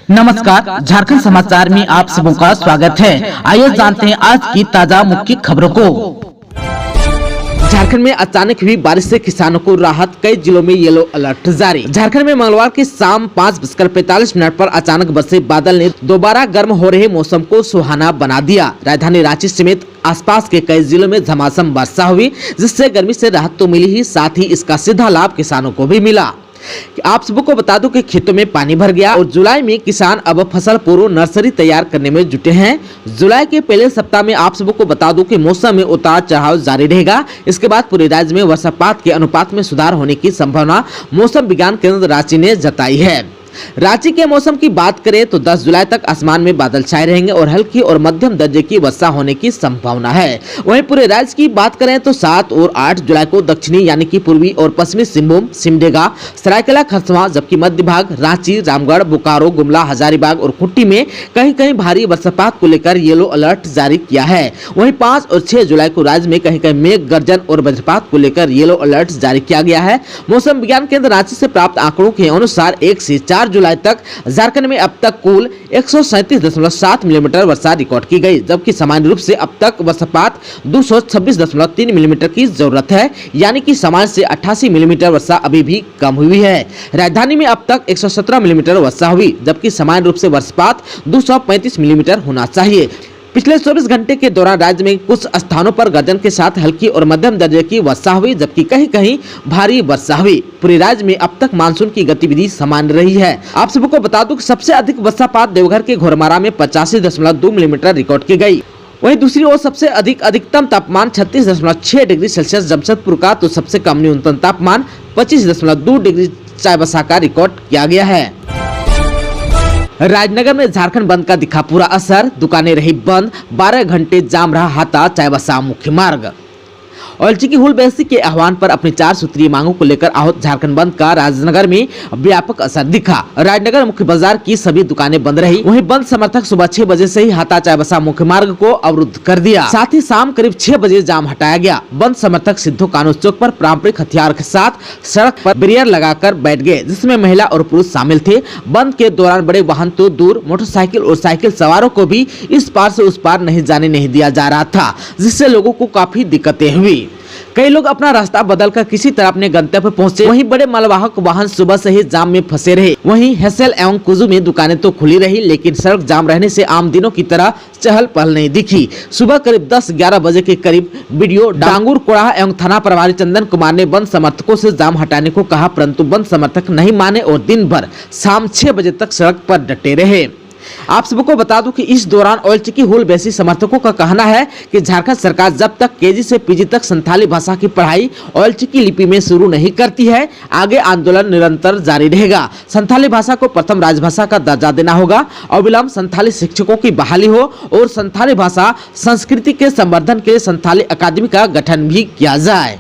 नमस्कार, झारखंड समाचार में आप सबों का स्वागत है। आइए जानते हैं आज की ताजा मुख्य खबरों को। झारखंड में अचानक हुई बारिश से किसानों को राहत, कई जिलों में येलो अलर्ट जारी। झारखंड में मंगलवार की शाम 5:45 पर अचानक बरसे बादल ने दोबारा गर्म हो रहे मौसम को सुहाना बना दिया। राजधानी रांची समेत आसपास के कई जिलों में झमाझम वर्षा हुई, जिससे गर्मी से राहत तो मिली ही, साथ ही इसका सीधा लाभ किसानों को भी मिला। आप सबको बता दूं कि खेतों में पानी भर गया और जुलाई में किसान अब फसल पूर्व नर्सरी तैयार करने में जुटे हैं। जुलाई के पहले सप्ताह में आप सबको बता दूं कि मौसम में उतार चढ़ाव जारी रहेगा। इसके बाद पूरे राज्य में वर्षापात के अनुपात में सुधार होने की संभावना मौसम विज्ञान केंद्र रांची ने जताई है। रांची के मौसम की बात करें तो 10 जुलाई तक आसमान में बादल छाए रहेंगे और हल्की और मध्यम दर्जे की वर्षा होने की संभावना है। वहीं पूरे राज्य की बात करें तो 7 और 8 जुलाई को दक्षिणी यानी कि पूर्वी और पश्चिमी सिंहभूम, सिमडेगा, सरायकेला खरसावां, जबकि मध्य भाग रांची, रामगढ़, बोकारो, गुमला, हजारीबाग और खूंटी में कहीं कहीं भारी वर्षापात को लेकर येलो अलर्ट जारी किया है। वहीं 5 और 6 जुलाई को राज्य में कहीं कहीं मेघ गर्जन और वज्रपात को लेकर येलो अलर्ट जारी किया गया है। मौसम विज्ञान केंद्र रांची से प्राप्त आंकड़ों के अनुसार 1 से 4 जुलाई तक झारखंड में अब तक कुल 137.7 मिलीमीटर वर्षा रिकॉर्ड की गई, जबकि सामान्य रूप से अब तक वर्षपात 226.3 मिलीमीटर की जरूरत है, यानी कि सामान्य से 88 मिलीमीटर वर्षा अभी भी कम हुई है। राजधानी में अब तक 117 मिलीमीटर वर्षा हुई, जबकि सामान्य रूप से वर्षपात 235 मिलीमीटर होना चाहिए। पिछले 24 घंटे के दौरान राज्य में कुछ स्थानों पर गर्जन के साथ हल्की और मध्यम दर्जे की वर्षा हुई, जबकि कहीं कहीं भारी वर्षा हुई। पूरे राज्य में अब तक मानसून की गतिविधि सामान्य रही है। आप सबको बता दूं कि सबसे अधिक वर्षापात देवघर के घोरमारा में 85.2 मिलीमीटर रिकॉर्ड की गई। वहीं दूसरी ओर सबसे अधिकतम तापमान 36.6 डिग्री सेल्सियस जमशेदपुर का, तो सबसे कम न्यूनतम तापमान 25.2 डिग्री चाईबासा का रिकॉर्ड किया गया है। राजनगर में झारखंड बंद का दिखा पूरा असर, दुकानें रही बंद, 12 घंटे जाम रहा हाता चाईबासा मुख्य मार्ग। ऑयलची की हुल बेसी के आह्वान पर अपनी 4 सूत्रीय मांगों को लेकर आहत झारखंड बंद का राजनगर में व्यापक असर दिखा। राजनगर मुख्य बाजार की सभी दुकानें बंद रही। वहीं बंद समर्थक सुबह 6 बजे से ही हाता चाईबासा मुख्य मार्ग को अवरुद्ध कर दिया। साथ ही शाम करीब 6 बजे जाम हटाया गया। बंद समर्थक सिद्धो कानून चौक पर पारंपरिक हथियार के साथ सड़क पर बैरियर लगाकर बैठ गए, जिसमें महिला और पुरुष शामिल थे। बंद के दौरान बड़े वाहन तो दूर, मोटरसाइकिल और साइकिल सवारों को भी इस पार से उस पार नहीं जाने नहीं दिया जा रहा था, जिससे लोगों को काफी दिक्कतें हुई। कई लोग अपना रास्ता बदलकर किसी तरह अपने गंतव्य पहुंचे। वहीं बड़े मालवाहक वाहन सुबह से ही जाम में फंसे रहे। वहीं हेसल एवं कुजू में दुकानें तो खुली रही, लेकिन सड़क जाम रहने से आम दिनों की तरह चहल पहल नहीं दिखी। सुबह करीब 10-11 बजे के करीब वीडियो डांगुर कोड़ा एवं थाना प्रभारी चंदन कुमार ने बंद समर्थकों से जाम हटाने को कहा, परंतु बंद समर्थक नहीं माने और दिन भर शाम 6 बजे तक सड़क पर डटे रहे। आप सबको बता दूं कि इस दौरान ऑयलची की हुल बेसी समर्थकों का कहना है कि झारखंड सरकार जब तक केजी से पीजी तक संथाली भाषा की पढ़ाई ऑयलची की लिपि में शुरू नहीं करती है, आगे आंदोलन निरंतर जारी रहेगा। संथाली भाषा को प्रथम राजभाषा का दर्जा देना होगा, अविलंब संथाली शिक्षकों की बहाली हो और संथाली भाषा संस्कृति के संवर्धन के लिए संथाली अकादमी का गठन भी किया जाए।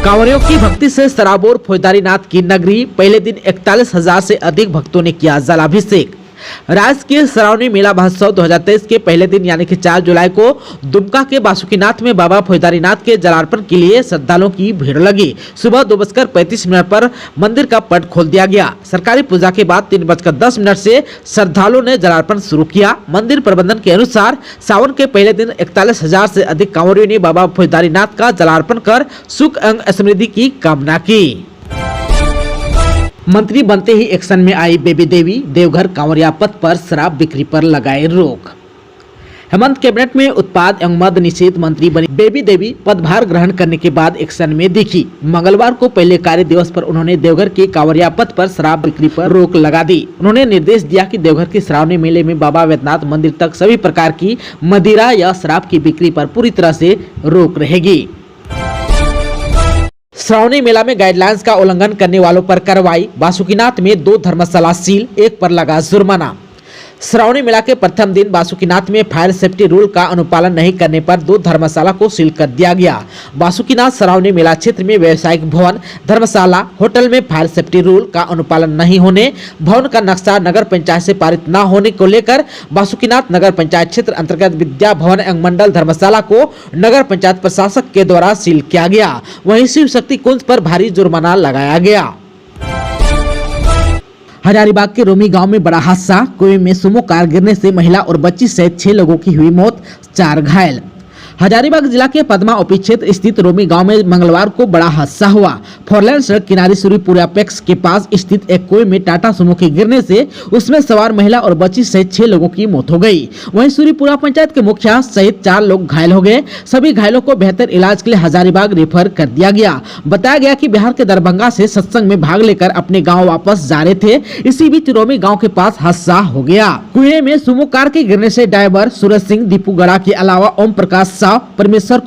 कांवरियों की भक्ति से सराबोर फौजदारी नाथ की नगरी, पहले दिन 41,000 से अधिक भक्तों ने किया जलाभिषेक। राज्य के श्रावणी मेला महोत्सव 2023 के पहले दिन यानी कि 4 जुलाई को दुमका के बासुकीनाथ में बाबा फौजदारीनाथ के जलार्पण के लिए श्रद्धालुओं की भीड़ लगी। सुबह 2:35 पर मंदिर का पट खोल दिया गया। सरकारी पूजा के बाद 3:10 से श्रद्धालुओं ने जलार्पण शुरू किया। मंदिर प्रबंधन के अनुसार सावन के पहले दिन 41,000 से अधिक कांवरियों ने बाबा फौजदारीनाथ का जलार्पण कर सुख एवं समृद्धि की कामना की। मंत्री बनते ही एक्शन में आई बेबी देवी, देवघर कांवरिया पथ पर शराब बिक्री पर लगाए रोक। हेमंत कैबिनेट में उत्पाद एवं मद निषेध मंत्री बनी बेबी देवी पदभार ग्रहण करने के बाद एक्शन में दिखी। मंगलवार को पहले कार्य दिवस पर उन्होंने देवघर के कांवरिया पथ पर शराब बिक्री पर रोक लगा दी। उन्होंने निर्देश दिया कि देवघर के श्रावणी मेले में बाबा वैद्यनाथ मंदिर तक सभी प्रकार की मदिरा या शराब की बिक्री पर पूरी तरह से रोक रहेगी। श्रावणी मेला में गाइडलाइंस का उल्लंघन करने वालों पर कार्रवाई। बासुकीनाथ में 2 धर्मशाला सील, 1 पर लगा जुर्माना। श्रावणी मेला के प्रथम दिन बासुकीनाथ में फायर सेफ्टी रूल का अनुपालन नहीं करने पर 2 धर्मशाला को सील कर दिया गया। बासुकीनाथ श्रावणी मेला क्षेत्र में व्यावसायिक भवन, धर्मशाला, होटल में फायर सेफ्टी रूल का अनुपालन नहीं होने, भवन का नक्शा नगर पंचायत से पारित न होने को लेकर बासुकीनाथ नगर पंचायत क्षेत्र अंतर्गत विद्या भवन एवं मंडल धर्मशाला को नगर पंचायत प्रशासक के द्वारा सील किया गया। वहीं शिव शक्ति कुंज पर भारी जुर्माना लगाया गया। हजारीबाग के रोमी गांव में बड़ा हादसा, कुएं में सुमो कार गिरने से महिला और बच्ची सहित 6 लोगों की हुई मौत, 4 घायल। हजारीबाग जिला के पदमा ओपी क्षेत्र स्थित रोमी गांव में मंगलवार को बड़ा हादसा हुआ। फोरलेन सड़क किनारे सूर्यपुरा पैक्स के पास स्थित एक कुएं में टाटा सुमो के गिरने से उसमें सवार महिला और बच्ची सहित 6 लोगों की मौत हो गई। वहीं सूर्यपुरा पंचायत के मुखिया सहित 4 लोग घायल हो गए। सभी घायलों को बेहतर इलाज के लिए हजारीबाग रेफर कर दिया गया। बताया गया कि बिहार के दरभंगा से सत्संग में भाग लेकर अपने गाँव वापस जा रहे थे। इसी बीच रोमी गाँव के पास हादसा हो गया। कुएं में सुमो कार के गिरने से ड्राइवर सूरज सिंह, दीपू गड़ा के अलावा ओम प्रकाश, परमेश्वर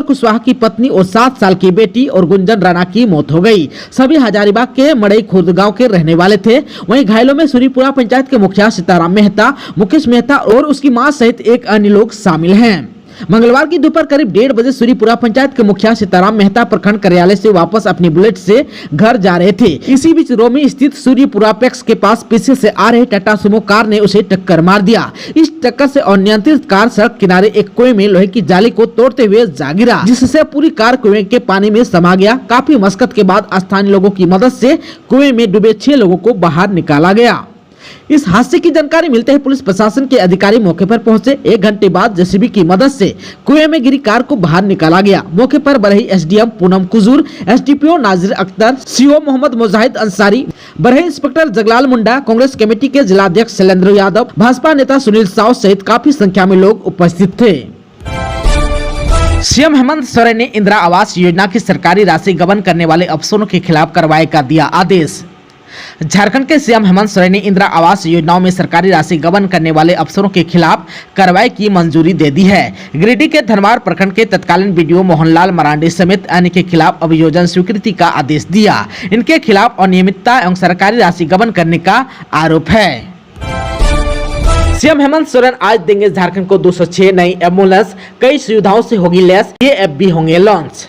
कुशवाहा की पत्नी और 7 साल की बेटी और गुंजन राणा की मौत हो गई। सभी हजारीबाग के मड़ई खुर्द गांव के रहने वाले थे। वहीं घायलों में सूर्यपुरा पंचायत के मुखिया सीताराम मेहता, मुकेश मेहता और उसकी मां सहित 1 अन्य लोग शामिल हैं। मंगलवार की दोपहर करीब 1:30 बजे सूर्यपुरा पंचायत के मुखिया सीताराम मेहता प्रखंड कार्यालय से वापस अपनी बुलेट से घर जा रहे थे। इसी बीच रोमी स्थित सूर्यपुरा पैक्स के पास पीछे से आ रहे टाटा सुमो कार ने उसे टक्कर मार दिया। इस टक्कर से अनियंत्रित कार सड़क किनारे एक कुएं में लोहे की जाली को तोड़ते हुए जा गिरा, जिससे पूरी कार कुएं के पानी में समा गया। काफी मशक्कत के बाद स्थानीय लोगों की मदद से कुएं में डूबे 6 लोगों को बाहर निकाला गया। इस हादसे की जानकारी मिलते ही पुलिस प्रशासन के अधिकारी मौके पर पहुंचे। 1 घंटे बाद जेसीबी की मदद से कुएं में गिरी कार को बाहर निकाला गया। मौके पर Barhi SDM Poonam Kujur, SDPO Nazir Akhtar, CO Mohammad Mujahid Ansari, Barhi inspector Jaglal Munda, Congress committee के जिलाध्यक्ष शैलेंद्र यादव, भाजपा नेता सुनील साव सहित काफी संख्या में लोग उपस्थित थे। सीएम हेमंत सोरेन ने इंदिरा आवास योजना की सरकारी राशि गबन करने वाले अफसरों के खिलाफ कार्रवाई का दिया आदेश। झारखंड के सीएम हेमंत सोरेन ने इंदिरा आवास योजनाओं में सरकारी राशि गबन करने वाले अफसरों के खिलाफ कार्रवाई की मंजूरी दे दी है। गिरिडीह के धनवार प्रखंड के तत्कालीन बीडीओ मोहनलाल मरांडी समेत अन्य के खिलाफ अभियोजन स्वीकृति का आदेश दिया। इनके खिलाफ अनियमितता एवं सरकारी राशि गबन करने का आरोप है। सीएम हेमंत सोरेन आज देंगे झारखंड को 206 नई एम्बुलेंस, कई सुविधाओं से होगी लैस, ये ऐप भी होंगे लॉन्च।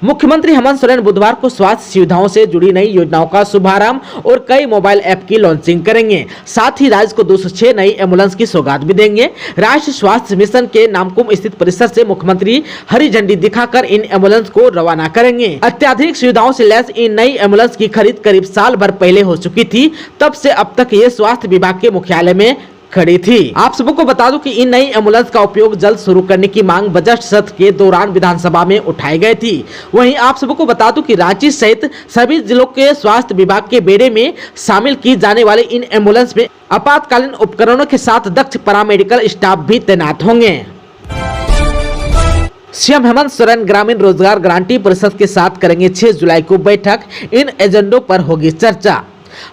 मुख्यमंत्री हेमंत सोरेन बुधवार को स्वास्थ्य सुविधाओं से जुड़ी नई योजनाओं का शुभारंभ और कई मोबाइल ऐप की लॉन्चिंग करेंगे। साथ ही राज्य को 206 नई एम्बुलेंस की सौगात भी देंगे। राष्ट्रीय स्वास्थ्य मिशन के नामकुम स्थित परिसर से मुख्यमंत्री हरी झंडी दिखाकर इन एम्बुलेंस को रवाना करेंगे। अत्याधुनिक सुविधाओं से लैस इन नई एम्बुलेंस की खरीद करीब साल भर पहले हो चुकी थी। तब से अब तक ये स्वास्थ्य विभाग के मुख्यालय में खड़ी थी। आप सबको बता दूं कि इन नई एम्बुलेंस का उपयोग जल्द शुरू करने की मांग बजट सत्र के दौरान विधानसभा में उठाई गई थी। वहीं आप सबको बता दूं कि रांची सहित सभी जिलों के स्वास्थ्य विभाग के बेड़े में शामिल की जाने वाली इन एम्बुलेंस में आपातकालीन उपकरणों के साथ दक्ष पैरामेडिकल स्टाफ भी तैनात होंगे। सीएम हेमंत सोरेन ग्रामीण रोजगार गारंटी परिषद के साथ करेंगे 6 जुलाई को बैठक, इन एजेंडों पर होगी चर्चा।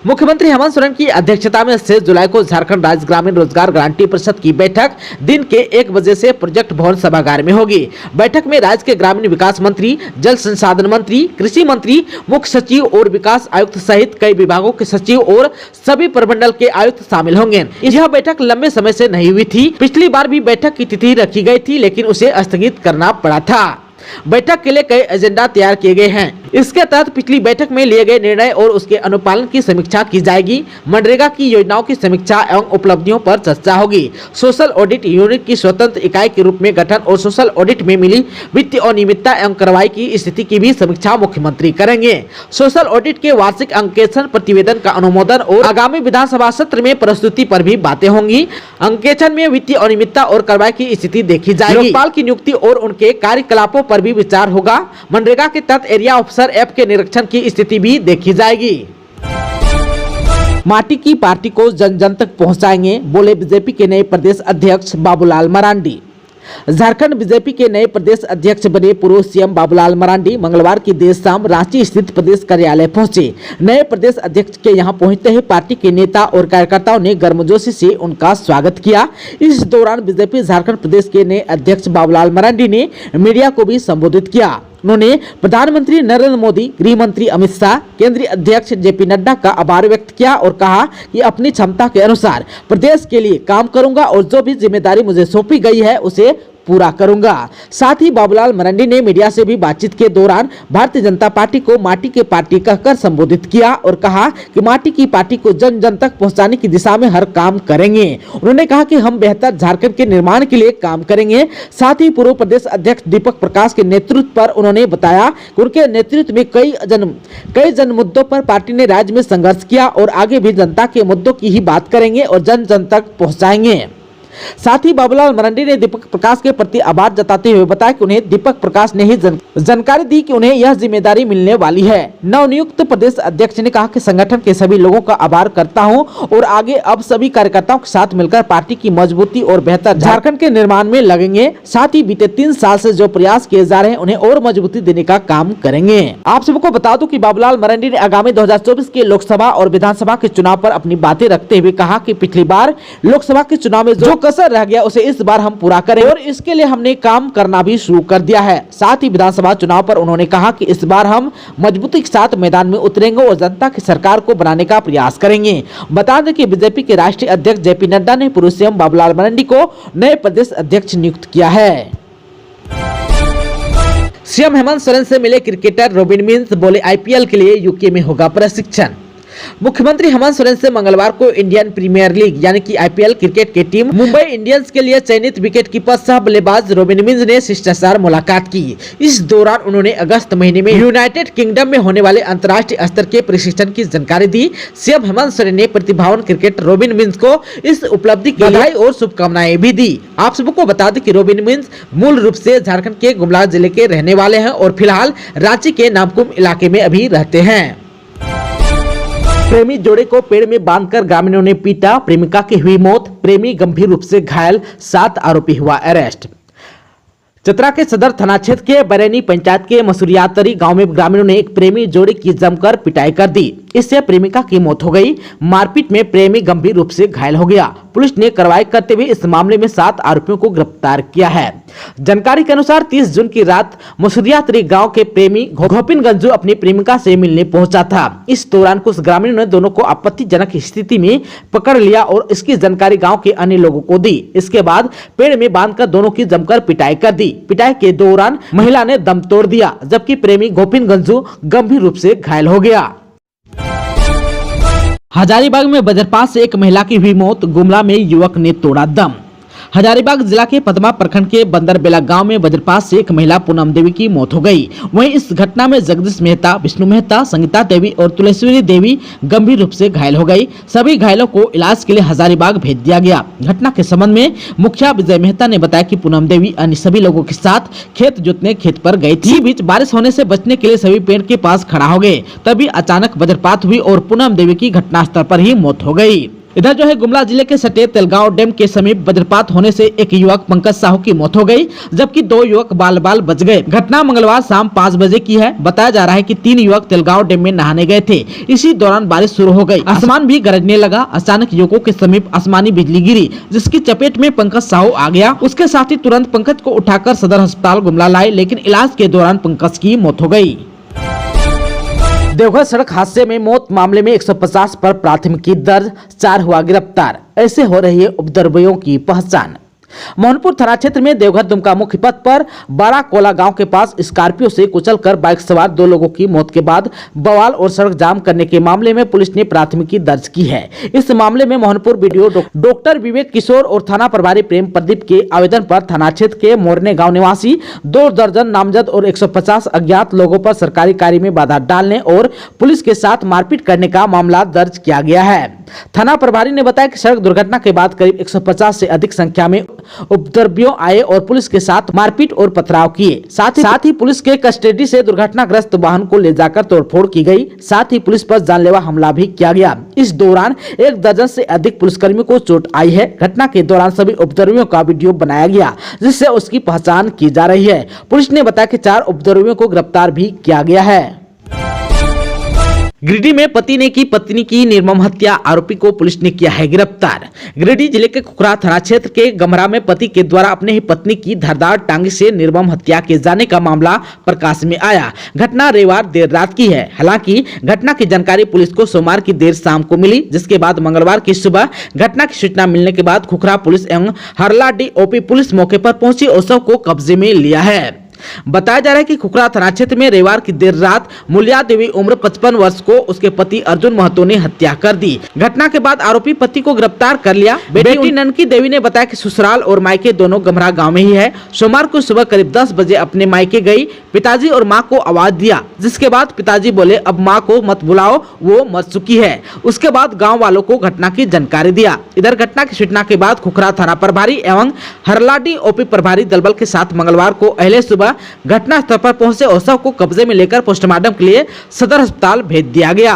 मुख्यमंत्री हेमंत सोरेन की अध्यक्षता में 6 जुलाई को झारखंड राज्य ग्रामीण रोजगार गारंटी परिषद की बैठक दिन के 1 बजे से प्रोजेक्ट भवन सभागार में होगी। बैठक में राज्य के ग्रामीण विकास मंत्री, जल संसाधन मंत्री, कृषि मंत्री, मुख्य सचिव और विकास आयुक्त सहित कई विभागों के सचिव और सभी प्रमंडल के आयुक्त शामिल होंगे। यह बैठक लंबे समय से नहीं हुई थी। पिछली बार भी बैठक की तिथि रखी गई थी, लेकिन उसे स्थगित करना पड़ा था। बैठक के लिए कई एजेंडा तैयार किए गए हैं। इसके तहत पिछली बैठक में लिए गए निर्णय और उसके अनुपालन की समीक्षा की जाएगी। मनरेगा की योजनाओं की समीक्षा एवं उपलब्धियों पर चर्चा होगी। सोशल ऑडिट यूनिट की स्वतंत्र इकाई के रूप में गठन और सोशल ऑडिट में मिली वित्तीय अनियमितता एवं कार्रवाई की स्थिति की भी समीक्षा मुख्यमंत्री करेंगे। सोशल ऑडिट के वार्षिक अंकेक्षण प्रतिवेदन का अनुमोदन और आगामी विधानसभा सत्र में प्रस्तुति पर भी बातें होंगी। अंकेक्षण में वित्तीय अनियमितता और कार्रवाई की स्थिति देखी जाएगी। लोकपाल की नियुक्ति और उनके कार्यकलापों पर भी विचार होगा। मनरेगा के तहत एरिया ऑफिसर ऐप के निरीक्षण की स्थिति भी देखी जाएगी। माटी की पार्टी को जन जन तक पहुंचाएंगे, बोले बीजेपी के नए प्रदेश अध्यक्ष बाबूलाल मरांडी। झारखंड बीजेपी के नए प्रदेश अध्यक्ष बने पूर्व सीएम बाबूलाल मरांडी मंगलवार की देर शाम रांची स्थित प्रदेश कार्यालय पहुंचे। नए प्रदेश अध्यक्ष के यहां पहुंचते ही पार्टी के नेता और कार्यकर्ताओं ने गर्मजोशी से उनका स्वागत किया। इस दौरान बीजेपी झारखंड प्रदेश के नए अध्यक्ष बाबूलाल मरांडी ने मीडिया को भी संबोधित किया। उन्होंने प्रधानमंत्री नरेंद्र मोदी, गृह मंत्री अमित शाह, केंद्रीय अध्यक्ष जेपी नड्डा का आभार व्यक्त किया और कहा कि अपनी क्षमता के अनुसार प्रदेश के लिए काम करूंगा और जो भी जिम्मेदारी मुझे सौंपी गई है उसे पूरा करूंगा। साथ ही बाबूलाल मरांडी ने मीडिया से भी बातचीत के दौरान भारतीय जनता पार्टी को माटी की पार्टी कहकर संबोधित किया और कहा कि माटी की पार्टी को जन जन तक पहुंचाने की दिशा में हर काम करेंगे। उन्होंने कहा कि हम बेहतर झारखंड के निर्माण के लिए काम करेंगे। साथ ही पूर्व प्रदेश अध्यक्ष दीपक प्रकाश के नेतृत्व पर उन्होंने बताया कि उनके नेतृत्व में कई जन मुद्दों पर पार्टी ने राज्य में संघर्ष किया और आगे भी जनता के मुद्दों की ही बात करेंगे और जन जन तक पहुंचाएंगे। साथ ही बाबूलाल मरांडी ने दीपक प्रकाश के प्रति आभार जताते हुए बताया कि उन्हें दीपक प्रकाश ने ही जानकारी दी कि उन्हें यह जिम्मेदारी मिलने वाली है। नवनियुक्त प्रदेश अध्यक्ष ने कहा कि संगठन के सभी लोगों का आभार करता हूं और आगे अब सभी कार्यकर्ताओं के साथ मिलकर पार्टी की मजबूती और बेहतर झारखंड के निर्माण में लगेंगे। साथ ही बीते 3 साल से जो प्रयास किए जा रहे हैं उन्हें और मजबूती देने का काम करेंगे। आप सबको बता दूं कि बाबूलाल मरांडी ने आगामी 2024 के लोकसभा और विधानसभा के चुनाव पर अपनी बातें रखते हुए कहा कि पिछली बार लोकसभा के चुनाव में जो कसर रह गया उसे इस बार हम पूरा करें और इसके लिए हमने काम करना भी शुरू कर दिया है। साथ ही विधानसभा चुनाव पर उन्होंने कहा कि इस बार हम मजबूती के साथ मैदान में उतरेंगे और जनता की सरकार को बनाने का प्रयास करेंगे। बता दें कि बीजेपी के राष्ट्रीय अध्यक्ष जेपी नड्डा ने पूर्व सीएम बाबूलाल मरांडी को नए प्रदेश अध्यक्ष नियुक्त किया है। सीएम हेमंत सोरेन से मिले क्रिकेटर रोबिन मिंज, बोले आईपीएल के लिए यूके में होगा प्रशिक्षण। मुख्यमंत्री हेमंत सोरेन से मंगलवार को इंडियन प्रीमियर लीग यानी कि आईपीएल क्रिकेट की टीम मुंबई इंडियंस के लिए चयनित विकेट कीपर सह बल्लेबाज रोबिन मिंज ने शिष्टाचार मुलाकात की। इस दौरान उन्होंने अगस्त महीने में यूनाइटेड किंगडम में होने वाले अंतर्राष्ट्रीय स्तर के प्रशिक्षण की जानकारी दी। सीएम हेमंत सोरेन ने प्रतिभावान क्रिकेटर रोबिन मिंज को इस उपलब्धि की बधाई और शुभकामनाएं भी दी। आप सबको बता दें कि रोबिन मिंज मूल रूप से झारखंड के गुमला जिले के रहने वाले हैं और फिलहाल रांची के नामकुम इलाके में अभी रहते हैं। प्रेमी जोड़े को पेड़ में बांधकर ग्रामीणों ने पीटा, प्रेमिका की हुई मौत, प्रेमी गंभीर रूप से घायल, 7 आरोपी हुआ अरेस्ट। चतरा के सदर थाना क्षेत्र के बरैनी पंचायत के मसूरियातरी गांव में ग्रामीणों ने एक प्रेमी जोड़ी की जमकर पिटाई कर दी। इससे प्रेमिका की मौत हो गई। मारपीट में प्रेमी गंभीर रूप से घायल हो गया। पुलिस ने कार्रवाई करते हुए इस मामले में 7 आरोपियों को गिरफ्तार किया है। जानकारी के अनुसार 30 जून की रात मसूरियातरी गांव के प्रेमी गोपिन गंजू अपनी प्रेमिका से मिलने पहुंचा था। इस दौरान कुछ ग्रामीणों ने दोनों को आपत्तिजनक स्थिति में पकड़ लिया और इसकी जानकारी गांव के अन्य लोगों को दी। इसके बाद पेड़ में बांधकर दोनों की जमकर पिटाई कर दी। पिटाई के दौरान महिला ने दम तोड़ दिया, जबकि प्रेमी गोपिन गंजू गंभीर रूप से घायल हो गया। हजारीबाग में वज्रपात से एक महिला की हुई मौत, गुमला में युवक ने तोड़ा दम। हजारीबाग जिला के पदमा प्रखंड के बंदरबेला गांव में वज्रपात से एक महिला पूनम देवी की मौत हो गई। वहीं इस घटना में जगदीश मेहता, विष्णु मेहता, संगीता देवी और तुलसीवरी देवी गंभीर रूप से घायल हो गई। सभी घायलों को इलाज के लिए हजारीबाग भेज दिया गया। घटना के संबंध में मुखिया विजय मेहता ने बताया कि पूनम देवी अन्य सभी लोगों के साथ खेत जोतने खेत पर गई थी। बीच बारिश होने से बचने के लिए सभी पेड़ के पास खड़ा हो गए, तभी अचानक वज्रपात हुई और पूनम देवी की घटनास्थल पर ही मौत हो गई। इधर जो है गुमला जिले के सटे तेलगांव डैम के समीप वज्रपात होने से एक युवक पंकज साहू की मौत हो गई, जबकि 2 युवक बाल बाल बच गए। घटना मंगलवार शाम 5 बजे की है। बताया जा रहा है कि 3 युवक तेलगांव डैम में नहाने गए थे। इसी दौरान बारिश शुरू हो गई, आसमान भी गरजने लगा। अचानक युवकों के समीप आसमानी बिजली गिरी, जिसकी चपेट में पंकज साहू आ गया। उसके साथ ही तुरंत पंकज को उठाकर सदर अस्पताल गुमला लाए, लेकिन इलाज के दौरान पंकज की मौत हो गई। देवघर सड़क हादसे में मौत मामले में 150 पर प्राथमिकी दर्ज, 4 हुआ गिरफ्तार। ऐसे हो रही है उपद्रवियों की पहचान। मोहनपुर थाना क्षेत्र में देवघर दुमका मुख्य पथ पर बड़ा कोला गांव के पास स्कॉर्पियो से कुचलकर बाइक सवार 2 लोगों की मौत के बाद बवाल और सड़क जाम करने के मामले में पुलिस ने प्राथमिकी दर्ज की है। इस मामले में मोहनपुर बीडीओ डॉक्टर विवेक किशोर और थाना प्रभारी प्रेम प्रदीप के आवेदन पर थाना क्षेत्र के मोरने गाँव निवासी 2 दर्जन नामजद और 150 अज्ञात लोगों पर सरकारी कार्य में बाधा डालने और पुलिस के साथ मारपीट करने का मामला दर्ज किया गया है। थाना प्रभारी ने बताया कि सड़क दुर्घटना के बाद करीब 150 से अधिक संख्या में उपद्रवियों आए और पुलिस के साथ मारपीट और पथराव किए। साथ ही पुलिस के कस्टडी से दुर्घटनाग्रस्त वाहन को ले जाकर तोड़फोड़ की गई। साथ ही पुलिस पर जानलेवा हमला भी किया गया। इस दौरान 1 दर्जन से अधिक पुलिसकर्मियों को चोट आई है। घटना के दौरान सभी उपद्रवियों का वीडियो बनाया गया, जिससे उसकी पहचान की जा रही है। पुलिस ने बताया कि 4 उपद्रवियों को गिरफ्तार भी किया गया है। गिरिडीह में पति ने की पत्नी की निर्मम हत्या, आरोपी को पुलिस ने किया है गिरफ्तार। गिरिडीह जिले के खुखरा थाना क्षेत्र के गमरा में पति के द्वारा अपने ही पत्नी की धारदार टांगे से निर्मम हत्या किए जाने का मामला प्रकाश में आया। घटना रविवार देर रात की है। हालांकि घटना की जानकारी पुलिस को सोमवार की देर शाम को मिली, जिसके बाद मंगलवार की सुबह घटना की सूचना मिलने के बाद खुखरा पुलिस एवं हरलाडी ओपी पुलिस मौके पर पहुंची और शव को कब्जे में लिया है। बताया जा रहा है कि खुखरा थाना क्षेत्र में रविवार की देर रात मूल्या देवी उम्र 55 वर्ष को उसके पति अर्जुन महतो ने हत्या कर दी। घटना के बाद आरोपी पति को गिरफ्तार कर लिया। बेटी ननकी देवी ने बताया कि ससुराल और मायके दोनों गमरा गांव में ही है। सोमवार को सुबह करीब 10 बजे अपने मायके गई। पिताजी और मां को आवाज दिया, जिसके बाद पिताजी बोले अब मां को मत बुलाओ, वो मर चुकी है। उसके बाद गाँव वालों को घटना की जानकारी दिया। इधर घटना की सूचना के बाद खुखरा थाना प्रभारी एवं हरलाडी ओपी प्रभारी दलबल के साथ मंगलवार को अहले सुबह घटना स्थल पर पहुंचे और शव को कब्जे में लेकर पोस्टमार्टम के लिए सदर अस्पताल भेज दिया गया।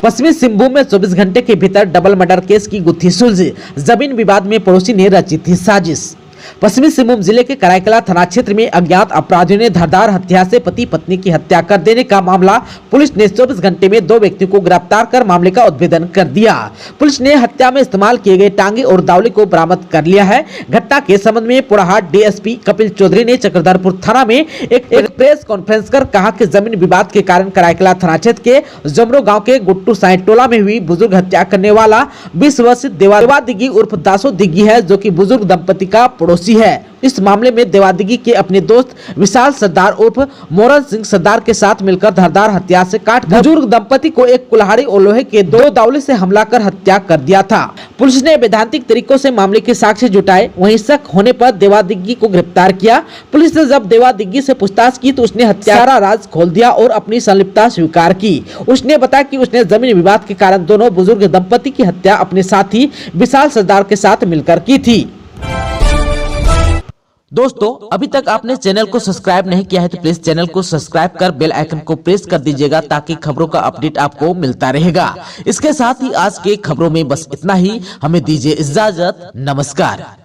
पश्चिमी सिंहभूम में 24 घंटे के भीतर डबल मर्डर केस की गुत्थी सुलझी। जमीन विवाद में पड़ोसी ने रची थी साजिश। पश्चिमी सिंहभूम जिले के कराईकला थाना क्षेत्र में अज्ञात अपराधियों ने धारदार हथियार से पति पत्नी की हत्या कर देने का मामला पुलिस ने 24 घंटे में 2 व्यक्तियों को गिरफ्तार कर मामले का उद्भेदन कर दिया। पुलिस ने हत्या में इस्तेमाल किए गए टांगे और दावली को बरामद कर लिया है। घटना के संबंध में पुराहाट डीएसपी कपिल चौधरी ने चक्रधरपुर थाना में एक प्रेस कॉन्फ्रेंस कर कहा कि जमीन विवाद के कारण कराईकला थाना क्षेत्र के जमरो गाँव के गुट्टू साई टोला में हुई बुजुर्ग हत्या करने वाला 20 वर्षीय देवा दिग्गी उर्फ दासो दिग्गी है, जो की बुजुर्ग दंपति का पड़ोसी है। इस मामले में देवादिगी के अपने दोस्त विशाल सरदार उर्फ मोरन सिंह सरदार के साथ मिलकर धारदार हथियार से काट बुजुर्ग दंपति को एक कुल्हाड़ी और लोहे के 2 दावले से हमला कर हत्या कर दिया था। पुलिस ने वैधानिक तरीकों से मामले के साक्ष्य जुटाए, वहीं शक होने पर देवादिगी को गिरफ्तार किया। पुलिस ने जब देवादिगी से पूछताछ की तो उसने हत्या सारा राज खोल दिया और अपनी संलिप्तता स्वीकार की। उसने बताया कि उसने जमीन विवाद के कारण दोनों बुजुर्ग दंपति की हत्या अपने साथी विशाल सरदार के साथ मिलकर की थी। दोस्तों, अभी तक आपने चैनल को सब्सक्राइब नहीं किया है तो प्लीज चैनल को सब्सक्राइब कर बेल आइकन को प्रेस कर दीजिएगा, ताकि खबरों का अपडेट आपको मिलता रहेगा। इसके साथ ही आज के खबरों में बस इतना ही। हमें दीजिए इजाजत। नमस्कार।